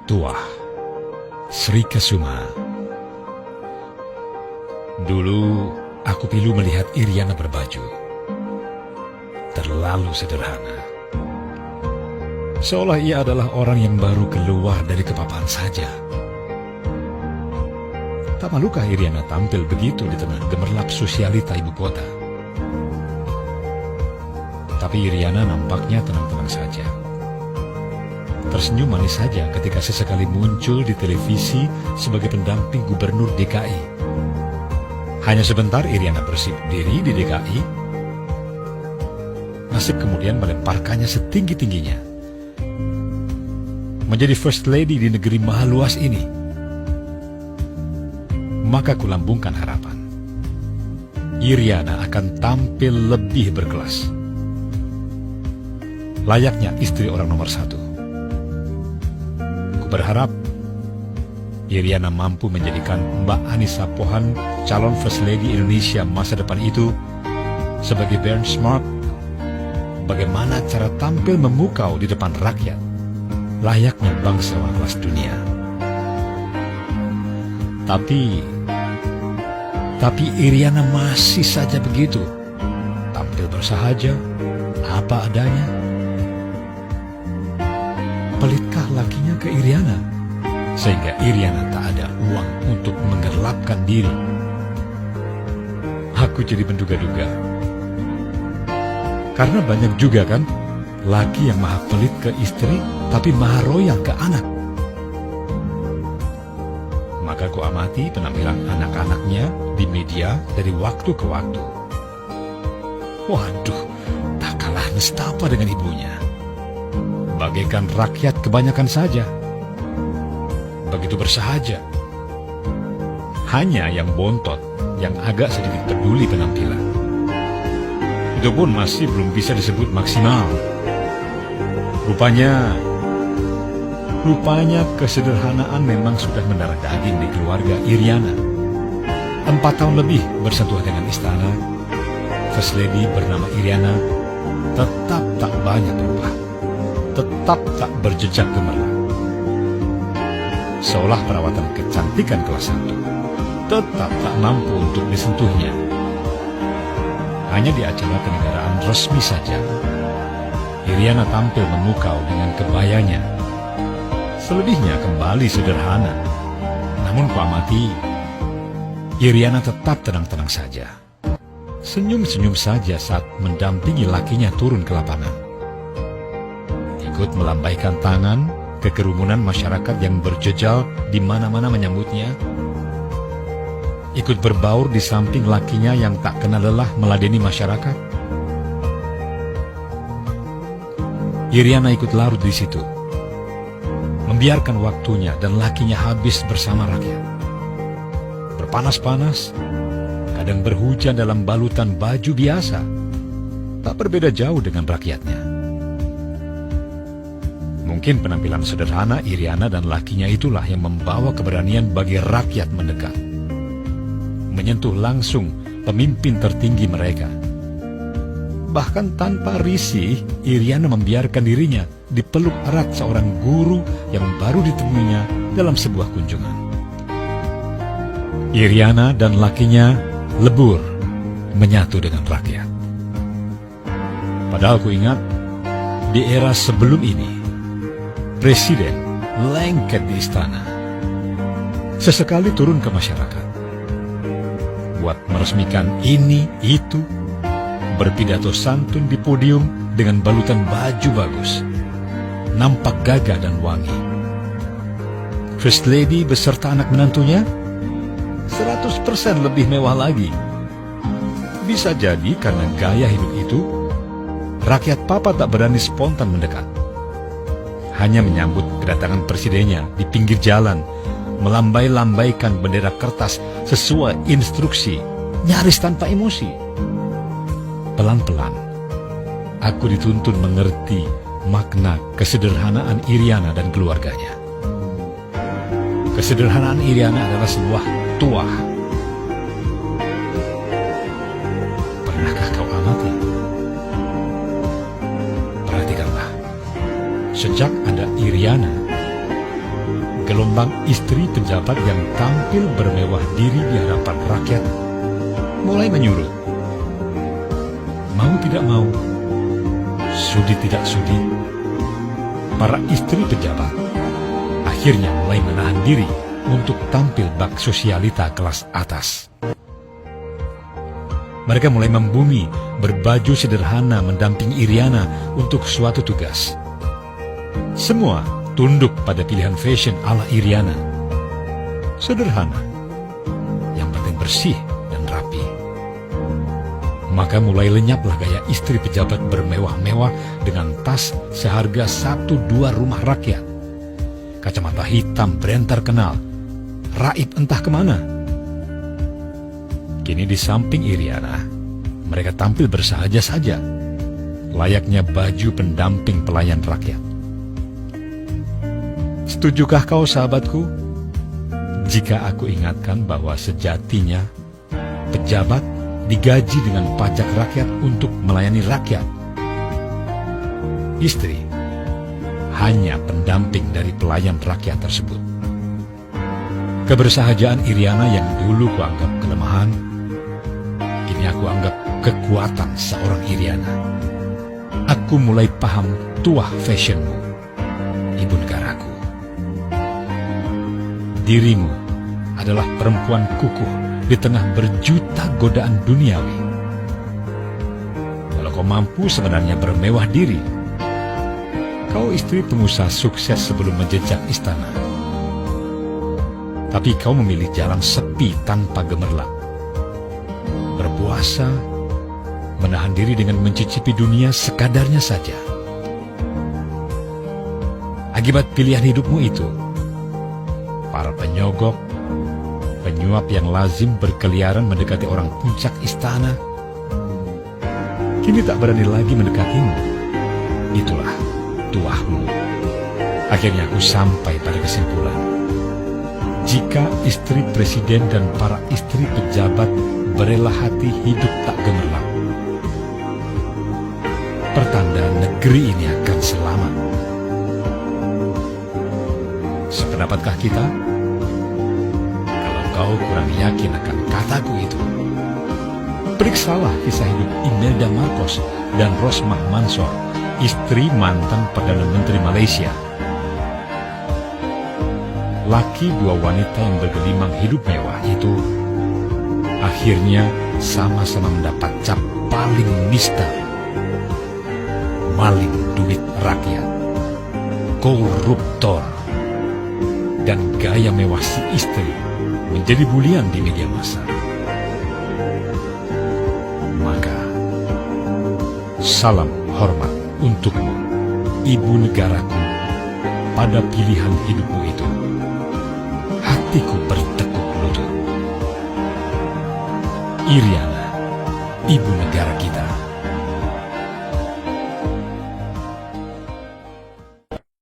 Tuah, Sri Kesuma. Dulu aku pilu melihat Iriana berbaju. Terlalu sederhana. Seolah ia adalah orang yang baru keluar dari kepapaan saja. Tak malukah Iriana tampil begitu di tengah gemerlap sosialita ibu kota? Tapi Iriana nampaknya tenang-tenang saja. Tersenyum manis saja ketika sesekali muncul di televisi sebagai pendamping gubernur DKI. Hanya sebentar Iriana bersih diri di DKI. Nasib kemudian melemparkannya setinggi-tingginya. Menjadi first lady di negeri maha luas ini. Maka kulambungkan harapan. Iriana akan tampil lebih berkelas. Layaknya istri orang nomor 1. Berharap Iriana mampu menjadikan Mbak Anissa Pohan calon First Lady Indonesia masa depan itu sebagai benchmark bagaimana cara tampil memukau di depan rakyat layaknya bangsawan kelas dunia. Tapi Iriana masih saja begitu, tampil bersahaja, apa adanya. Pelitkah lakinya ke Iriana, sehingga Iriana tak ada uang untuk menggelapkan diri? Aku jadi menduga-duga. Karena banyak juga kan, laki yang maha pelit ke istri, tapi maha royal ke anak. Maka ku amati penampilan anak-anaknya di media dari waktu ke waktu. Waduh, tak kalah nestapa dengan ibunya. Bagaikan rakyat kebanyakan saja. Begitu bersahaja. Hanya yang bontot, yang agak sedikit peduli penampilan. Itu pun masih belum bisa disebut maksimal. Rupanya kesederhanaan memang sudah mendarah daging di keluarga Iriana. 4 tahun lebih bersentuhan dengan istana, First Lady bernama Iriana tetap tak banyak berubah. Tetap tak berjejak gemerlap. Seolah perawatan kecantikan kelas 1 tetap tak mampu untuk disentuhnya. Hanya di acara kenegaraan resmi saja, Iriana tampil memukau dengan kebayanya. Selebihnya kembali sederhana. Namun kuamati, Iriana tetap tenang-tenang saja. Senyum-senyum saja saat mendampingi lakinya turun ke lapangan. Ikut melambaikan tangan ke kerumunan masyarakat yang berjejal di mana-mana menyambutnya. Ikut berbaur di samping lakinya yang tak kenal lelah meladeni masyarakat. Iriana ikut larut di situ, membiarkan waktunya dan lakinya habis bersama rakyat. Berpanas-panas, kadang berhujan dalam balutan baju biasa, tak berbeda jauh dengan rakyatnya. Mungkin penampilan sederhana Iriana dan lakinya itulah yang membawa keberanian bagi rakyat mendekat. Menyentuh langsung pemimpin tertinggi mereka. Bahkan tanpa risih, Iriana membiarkan dirinya dipeluk erat seorang guru yang baru ditemuinya dalam sebuah kunjungan. Iriana dan lakinya lebur menyatu dengan rakyat. Padahal ku ingat, di era sebelum ini, Presiden lengket di istana. Sesekali turun ke masyarakat. Buat meresmikan ini, itu. Berpidato santun di podium dengan balutan baju bagus. Nampak gagah dan wangi. First Lady beserta anak menantunya 100% lebih mewah lagi. Bisa jadi karena gaya hidup itu, rakyat papa tak berani spontan mendekat. Hanya menyambut kedatangan presidennya di pinggir jalan, melambai-lambaikan bendera kertas sesuai instruksi, nyaris tanpa emosi. Pelan-pelan, aku dituntun mengerti makna kesederhanaan Iriana dan keluarganya. Kesederhanaan Iriana adalah sebuah tuah. Pernahkah kau amati? Perhatikanlah, sejak ada Iriana, segelombang istri pejabat yang tampil bermewah diri di hadapan rakyat mulai menyuruh. Mau tidak mau, sudi tidak sudi, para istri pejabat akhirnya mulai menahan diri untuk tampil bak sosialita kelas atas. Mereka mulai membumi, berbaju sederhana mendampingi Iriana untuk suatu tugas. Semua tunduk pada pilihan fashion ala Iriana. Sederhana, yang penting bersih dan rapi. Maka mulai lenyaplah gaya istri pejabat bermewah-mewah dengan tas seharga 1-2 rumah rakyat, kacamata hitam brand terkenal, raib entah kemana. Kini di samping Iriana, mereka tampil bersahaja saja, layaknya baju pendamping pelayan rakyat. Setujukah kau, sahabatku, jika aku ingatkan bahwa sejatinya pejabat digaji dengan pajak rakyat untuk melayani rakyat? Istri hanya pendamping dari pelayan rakyat tersebut. Kebersahajaan Iriana yang dulu kuanggap kelemahan, kini aku anggap kekuatan seorang Iriana. Aku mulai paham tuah fashionmu, ibu negaraku. Dirimu adalah perempuan kukuh di tengah berjuta godaan duniawi. Kalau kau mampu sebenarnya bermewah diri, kau istri pengusaha sukses sebelum menjejak istana. Tapi kau memilih jalan sepi tanpa gemerlap. Berpuasa, menahan diri dengan mencicipi dunia sekadarnya saja. Akibat pilihan hidupmu itu, para penyogok, penyuap yang lazim berkeliaran mendekati orang puncak istana, kini tak berani lagi mendekatimu. Itulah tuahmu. Akhirnya aku sampai pada kesimpulan, jika istri presiden dan para istri pejabat berela hati hidup tak gemerlap, pertanda negeri ini akan selamat. Sependapatkah kita? Kalau kau kurang yakin akan kataku itu, periksalah kisah hidup Imelda Marcos dan Rosmah Mansor, istri mantan Perdana Menteri Malaysia. Laki dua wanita yang bergelimang hidup mewah itu akhirnya sama-sama mendapat cap paling nista: maling duit rakyat, koruptor. Dan gaya mewah si istri menjadi bulian di media massa. Maka, salam hormat untukmu, ibu negaraku, pada pilihan hidupmu itu. Hatiku bertekuk lutut. Iriana, ibu negara kita.